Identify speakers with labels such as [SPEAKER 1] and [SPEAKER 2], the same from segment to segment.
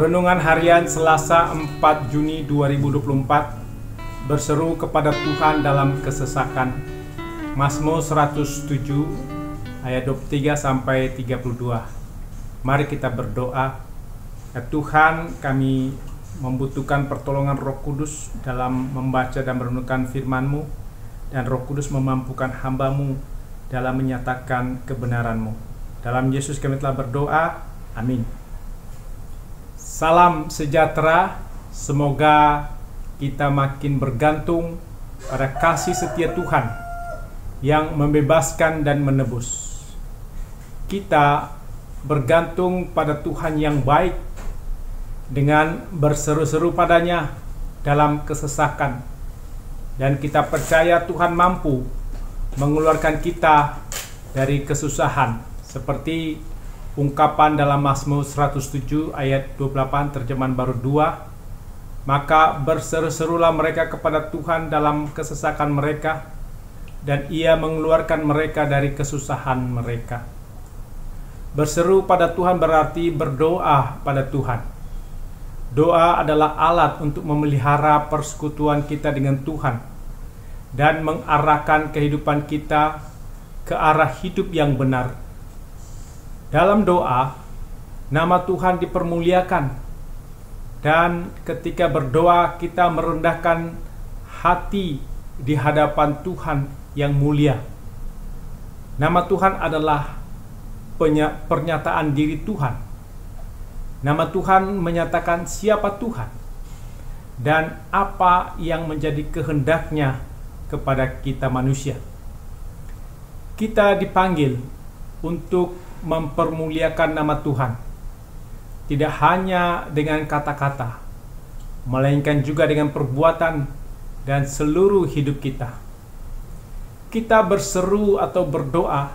[SPEAKER 1] Renungan Harian Selasa 4 Juni 2024 berseru kepada Tuhan dalam kesesakan. Mazmur 107 ayat 23 sampai 32. Mari kita berdoa. Ya Tuhan, kami membutuhkan pertolongan Roh Kudus dalam membaca dan merenungkan firman-Mu, dan Roh Kudus memampukan hamba-Mu dalam menyatakan kebenaran-Mu. Dalam Yesus kami telah berdoa. Amin. Salam sejahtera, semoga kita makin bergantung pada kasih setia Tuhan yang membebaskan dan menebus. Kita bergantung pada Tuhan yang baik dengan berseru-seru padanya dalam kesesakan, dan kita percaya Tuhan mampu mengeluarkan kita dari kesusahan, seperti ungkapan dalam Mazmur 107 ayat 28 terjemahan baru 2. Maka berseru-serulah mereka kepada Tuhan dalam kesesakan mereka, dan Ia mengeluarkan mereka dari kesusahan mereka. Berseru pada Tuhan berarti berdoa pada Tuhan. Doa adalah alat untuk memelihara persekutuan kita dengan Tuhan dan mengarahkan kehidupan kita ke arah hidup yang benar. Dalam doa, nama Tuhan dipermuliakan, dan ketika berdoa kita merendahkan hati di hadapan Tuhan yang mulia. Nama Tuhan adalah pernyataan diri Tuhan. Nama Tuhan menyatakan siapa Tuhan dan apa yang menjadi kehendaknya kepada kita manusia. Kita dipanggil untuk mempermuliakan nama Tuhan, tidak hanya dengan kata-kata, melainkan juga dengan perbuatan dan seluruh hidup kita. Kita berseru atau berdoa,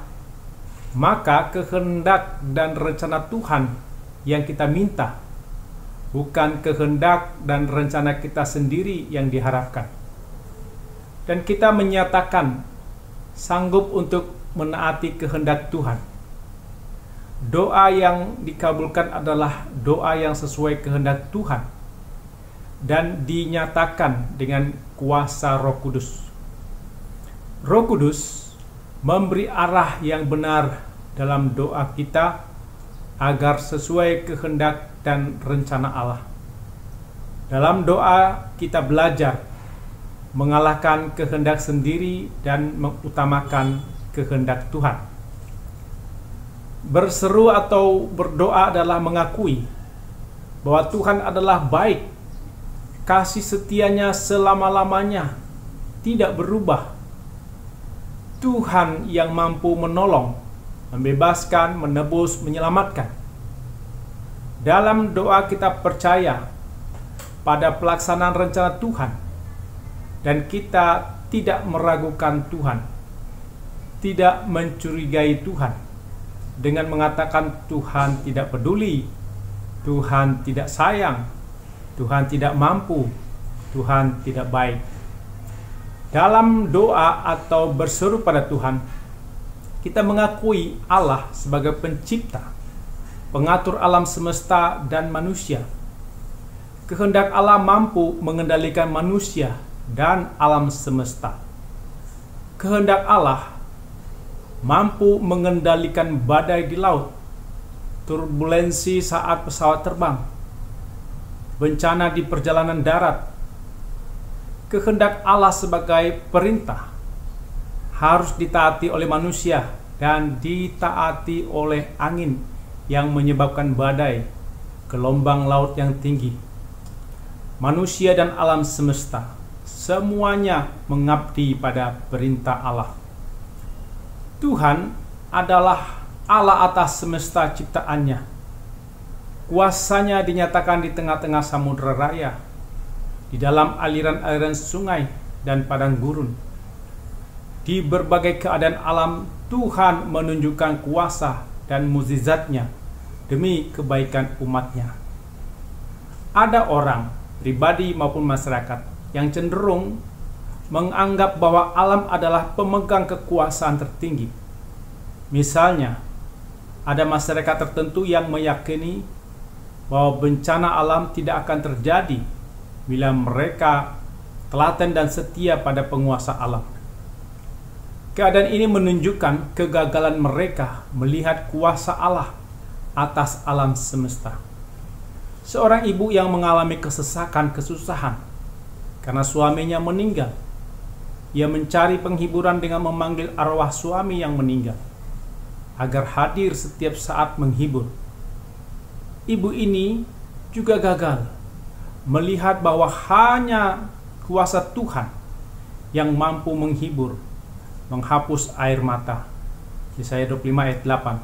[SPEAKER 1] maka kehendak dan rencana Tuhan yang kita minta, bukan kehendak dan rencana kita sendiri yang diharapkan. Dan kita menyatakan sanggup untuk menaati kehendak Tuhan. Doa yang dikabulkan adalah doa yang sesuai kehendak Tuhan dan dinyatakan dengan kuasa Roh Kudus. Roh Kudus memberi arah yang benar dalam doa kita agar sesuai kehendak dan rencana Allah. Dalam doa kita belajar mengalahkan kehendak sendiri dan mengutamakan kehendak Tuhan. Berseru atau berdoa adalah mengakui bahwa Tuhan adalah baik, kasih setianya selama-lamanya tidak berubah. Tuhan yang mampu menolong, membebaskan, menebus, menyelamatkan. Dalam doa kita percaya pada pelaksanaan rencana Tuhan, dan kita tidak meragukan Tuhan, tidak mencurigai Tuhan dengan mengatakan Tuhan tidak peduli, Tuhan tidak sayang, Tuhan tidak mampu, Tuhan tidak baik. Dalam doa atau berseru pada Tuhan, kita mengakui Allah sebagai pencipta, pengatur alam semesta dan manusia. Kehendak Allah mampu mengendalikan manusia dan alam semesta. Kehendak Allah mampu mengendalikan badai di laut, turbulensi saat pesawat terbang, bencana di perjalanan darat. Kehendak Allah sebagai perintah harus ditaati oleh manusia dan ditaati oleh angin yang menyebabkan badai, gelombang laut yang tinggi. Manusia dan alam semesta semuanya mengabdi pada perintah Allah. Tuhan adalah Allah atas semesta ciptaannya. Kuasanya dinyatakan di tengah-tengah samudera raya, di dalam aliran-aliran sungai dan padang gurun. Di berbagai keadaan alam, Tuhan menunjukkan kuasa dan mukjizat-Nya demi kebaikan umat-Nya. Ada orang, pribadi maupun masyarakat, yang cenderung menganggap bahwa alam adalah pemegang kekuasaan tertinggi. Misalnya, ada masyarakat tertentu yang meyakini bahwa bencana alam tidak akan terjadi bila mereka telaten dan setia pada penguasa alam. Keadaan ini menunjukkan kegagalan mereka melihat kuasa Allah atas alam semesta. Seorang ibu yang mengalami kesesakan, kesusahan karena suaminya meninggal, ia mencari penghiburan dengan memanggil arwah suami yang meninggal agar hadir setiap saat menghibur. Ibu ini juga gagal melihat bahwa hanya kuasa Tuhan yang mampu menghibur, menghapus air mata. Yesaya 25 ayat 8.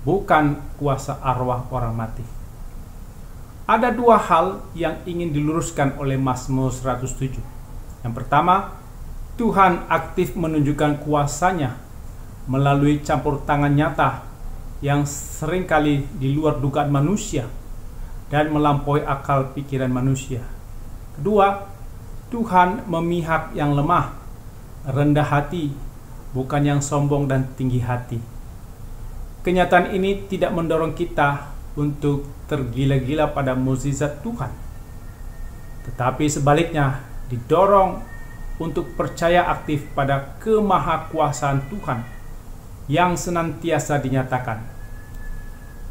[SPEAKER 1] Bukan kuasa arwah orang mati. Ada dua hal yang ingin diluruskan oleh Mazmur 107. Yang pertama, Tuhan aktif menunjukkan kuasanya melalui campur tangan nyata yang seringkali di luar dugaan manusia dan melampaui akal pikiran manusia. Kedua, Tuhan memihak yang lemah, rendah hati, bukan yang sombong dan tinggi hati. Kenyataan ini tidak mendorong kita untuk tergila-gila pada mukjizat Tuhan, tetapi sebaliknya didorong untuk percaya aktif pada kemahakuasaan Tuhan yang senantiasa dinyatakan.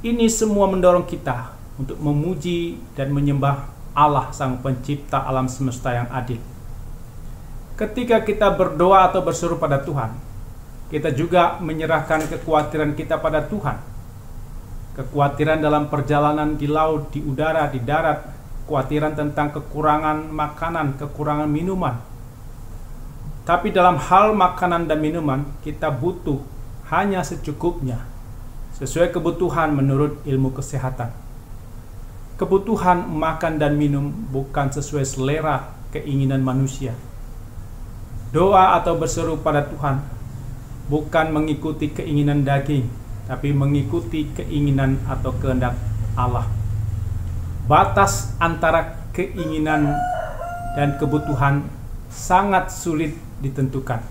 [SPEAKER 1] Ini semua mendorong kita untuk memuji dan menyembah Allah Sang Pencipta alam semesta yang adil. Ketika kita berdoa atau berseru pada Tuhan, kita juga menyerahkan kekhawatiran kita pada Tuhan. Kekhawatiran dalam perjalanan di laut, di udara, di darat, kekhawatiran tentang kekurangan makanan, kekurangan minuman. Tapi dalam hal makanan dan minuman, kita butuh hanya secukupnya, sesuai kebutuhan menurut ilmu kesehatan. Kebutuhan makan dan minum bukan sesuai selera keinginan manusia. Doa atau berseru pada Tuhan bukan mengikuti keinginan daging, tapi mengikuti keinginan atau kehendak Allah. Batas antara keinginan dan kebutuhan sangat sulit ditentukan.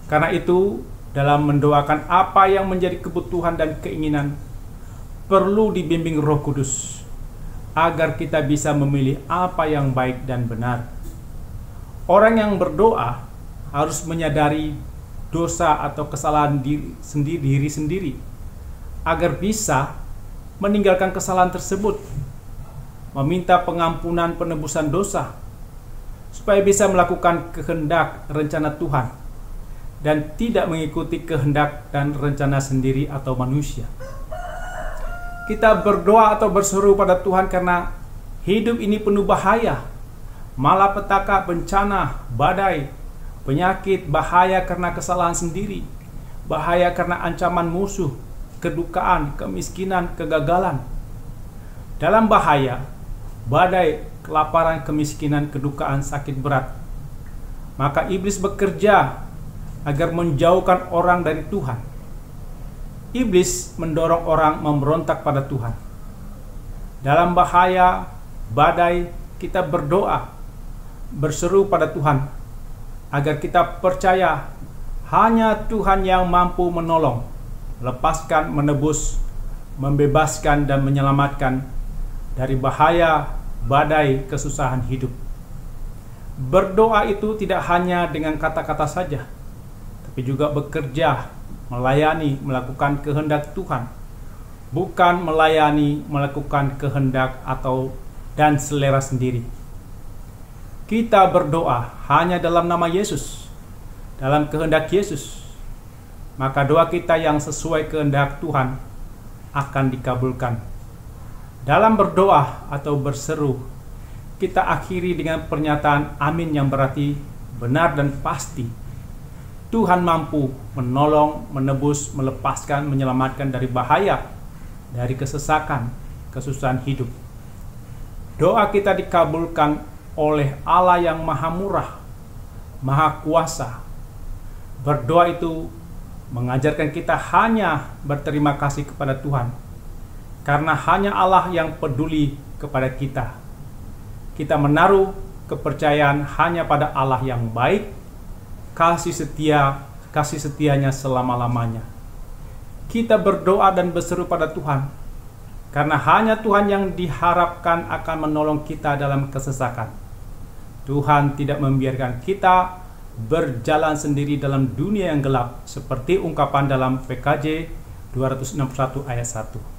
[SPEAKER 1] Karena itu, dalam mendoakan apa yang menjadi kebutuhan dan keinginan, perlu dibimbing Roh Kudus agar kita bisa memilih apa yang baik dan benar. Orang yang berdoa harus menyadari dosa atau kesalahan diri sendiri agar bisa meninggalkan kesalahan tersebut, meminta pengampunan penebusan dosa supaya bisa melakukan kehendak rencana Tuhan dan tidak mengikuti kehendak dan rencana sendiri atau manusia. Kita berdoa atau berseru pada Tuhan karena hidup ini penuh bahaya, malapetaka, bencana, badai, penyakit, bahaya karena kesalahan sendiri, bahaya karena ancaman musuh, kedukaan, kemiskinan, kegagalan. Dalam bahaya, badai, kelaparan, kemiskinan, kedukaan, sakit berat, maka iblis bekerja agar menjauhkan orang dari Tuhan. Iblis mendorong orang memberontak pada Tuhan. Dalam bahaya, badai, kita berdoa, berseru pada Tuhan, agar kita percaya hanya Tuhan yang mampu menolong, melepaskan, menebus, membebaskan, dan menyelamatkan dari bahaya, badai, kesusahan hidup. Berdoa itu tidak hanya dengan kata-kata saja, tapi juga bekerja, melayani, melakukan kehendak Tuhan, bukan melayani, melakukan kehendak dan selera sendiri. Kita berdoa hanya dalam nama Yesus, dalam kehendak Yesus, maka doa kita yang sesuai kehendak Tuhan akan dikabulkan. Dalam berdoa atau berseru, kita akhiri dengan pernyataan amin yang berarti benar dan pasti. Tuhan mampu menolong, menebus, melepaskan, menyelamatkan dari bahaya, dari kesesakan, kesusahan hidup. Doa kita dikabulkan oleh Allah yang Maha Murah, Maha Kuasa. Berdoa itu mengajarkan kita hanya berterima kasih kepada Tuhan, karena hanya Allah yang peduli kepada kita. Kita menaruh kepercayaan hanya pada Allah yang baik, kasih setianya selama-lamanya. Kita berdoa dan berseru pada Tuhan Karena hanya Tuhan yang diharapkan akan menolong kita dalam kesesakan. Tuhan tidak membiarkan kita berjalan sendiri dalam dunia yang gelap, seperti ungkapan dalam PKJ 261 ayat 1.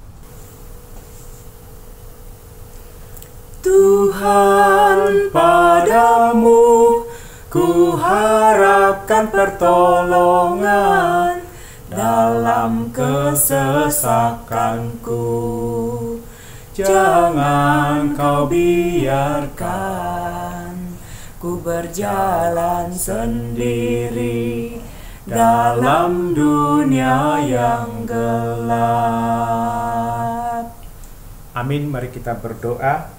[SPEAKER 2] Tuhan, padamu ku harapkan pertolongan dalam kesesakanku. Jangan kau biarkan ku berjalan sendiri dalam dunia yang gelap.
[SPEAKER 1] Amin. Mari kita berdoa.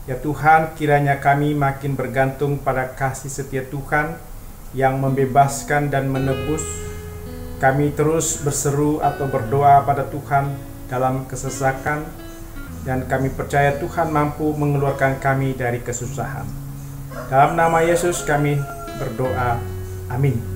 [SPEAKER 1] Ya Tuhan, kiranya kami makin bergantung pada kasih setia Tuhan yang membebaskan dan menebus. Kami terus berseru atau berdoa pada Tuhan dalam kesesakan, dan kami percaya Tuhan mampu mengeluarkan kami dari kesusahan. Dalam nama Yesus kami berdoa. Amin.